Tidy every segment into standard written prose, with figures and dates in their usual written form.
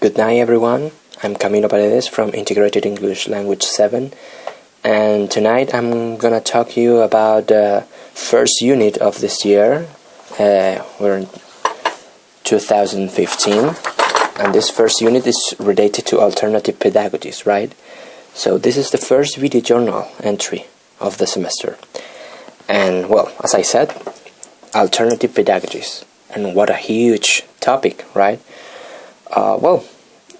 Good night, everyone. I'm Camilo Paredes from Integrated English Language 7, and tonight I'm gonna talk to you about the first unit of this year. We're in 2015, and this first unit is related to Alternative Pedagogies, right? So this is the first video journal entry of the semester. And well, as I said, Alternative Pedagogies, and what a huge topic, right? Well,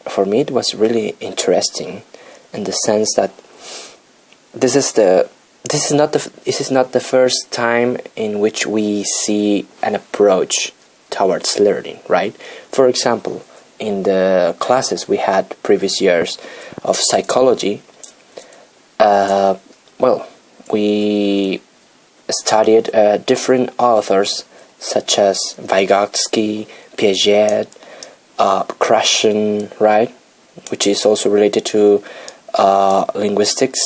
for me it was really interesting in the sense that this is not the first time in which we see an approach towards learning, right? For example, in the classes we had previous years of psychology, we studied different authors such as Vygotsky, Piaget, Krashen, right, which is also related to linguistics.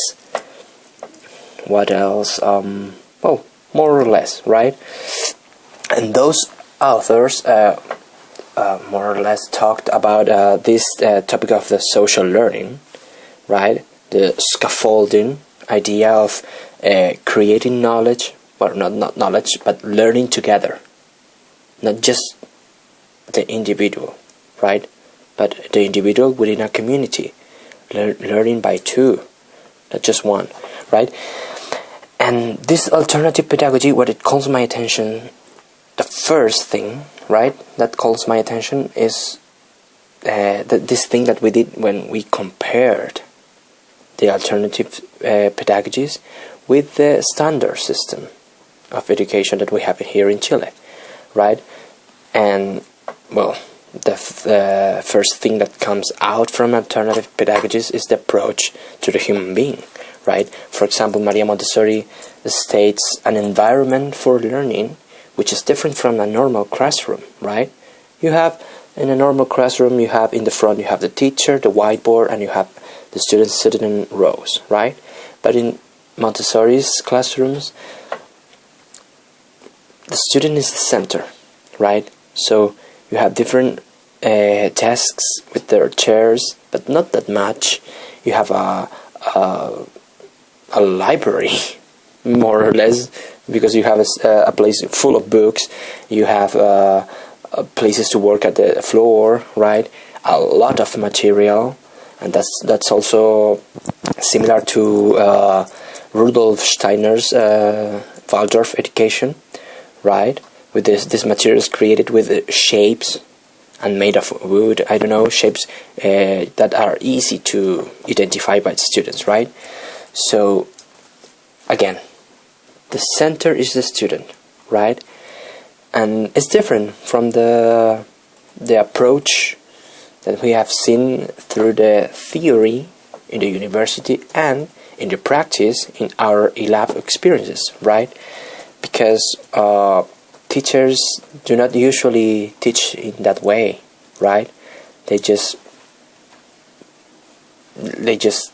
What else? Well, more or less, right? And those authors more or less talked about this topic of the social learning, right? The scaffolding idea of creating knowledge, well, not knowledge, but learning together, not just the individual, right? But the individual within a community, learning by two, not just one, right? And this alternative pedagogy, what it calls my attention, the first thing, right, that calls my attention is this thing that we did when we compared the alternative pedagogies with the standard system of education that we have here in Chile, right? And well, the first thing that comes out from alternative pedagogies is the approach to the human being, right? For example, Maria Montessori states an environment for learning which is different from a normal classroom, right? You have, in a normal classroom, you have in the front, you have the teacher, the whiteboard, and you have the students sitting in rows, right? But in Montessori's classrooms, the student is the center, right? So you have different desks with their chairs, but not that much. You have a library, more or less, because you have a place full of books. You have places to work at the floor, right? A lot of material, and that's also similar to Rudolf Steiner's Waldorf education, right? With this materials created with shapes and made of wood, I don't know, shapes that are easy to identify by the students, right? So, again, the center is the student, right? And it's different from the approach that we have seen through the theory in the university and in the practice in our e-lab experiences, right? Because teachers do not usually teach in that way, right? They just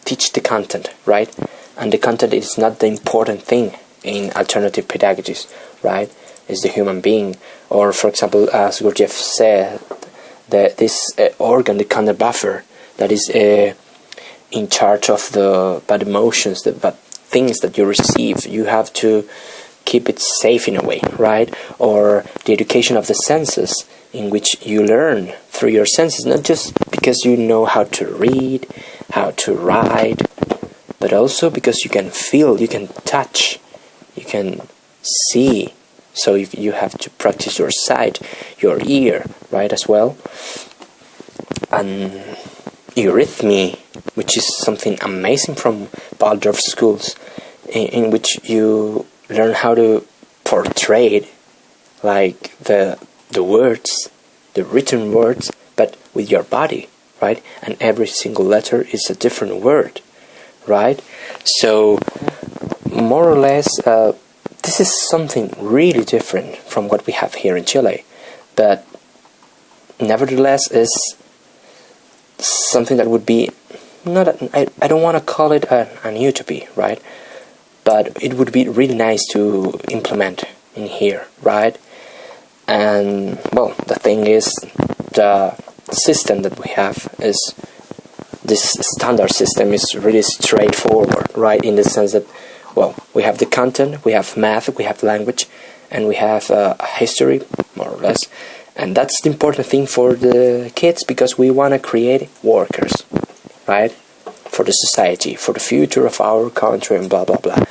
teach the content, right? And the content is not the important thing in alternative pedagogies, right? It's the human being. Or, for example, as Gurdjieff said, this organ, the content buffer, that is in charge of the bad emotions, the bad things that you receive. You have to keep it safe in a way, right? Or the education of the senses, in which you learn through your senses, not just because you know how to read, how to write, but also because you can feel, you can touch, you can see. So you have to practice your sight, your ear, right, as well. And eurythmy, which is something amazing from Waldorf schools, in which you learn how to portray like the words, the written words, but with your body, right? And every single letter is a different word, right? So more or less, this is something really different from what we have here in Chile, but nevertheless is something that would be I don't want to call it an utopia, right? But it would be really nice to implement in here, right? And well, the thing is, the system that we have is this standard system is really straightforward, right? In the sense that, well, we have the content, we have math, we have language, and we have history, more or less. And that's the important thing for the kids, because we want to create workers, right? For the society, for the future of our country, and blah, blah, blah.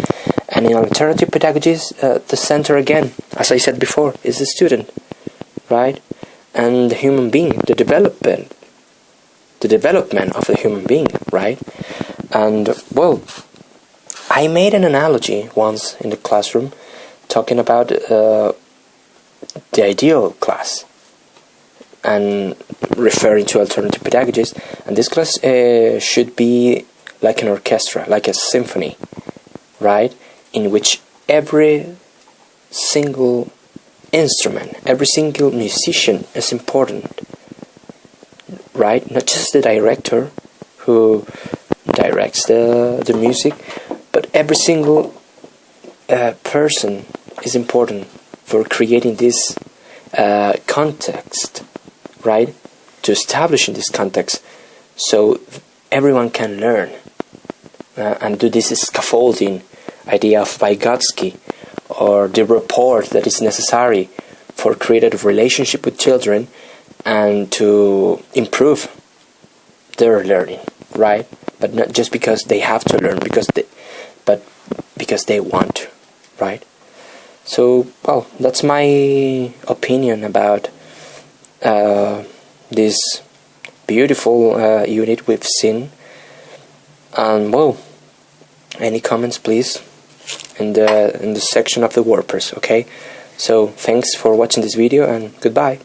And in alternative pedagogies, the center, again, as I said before, is the student, right? And the human being, the development of the human being, right? And, well, I made an analogy once in the classroom talking about the ideal class and referring to alternative pedagogies. And this class should be like an orchestra, like a symphony, right? In which every single instrument, every single musician is important, right? Not just the director who directs the music, but every single person is important for creating this context, right? To establish in this context, so everyone can learn and do this scaffolding idea of Vygotsky, or the rapport that is necessary for creative relationship with children and to improve their learning, right? But not just because they have to learn, but because they want to, right? So, well, that's my opinion about this beautiful unit we've seen. And, well, any comments, please, in the section of the workers, okay? So, thanks for watching this video, and goodbye.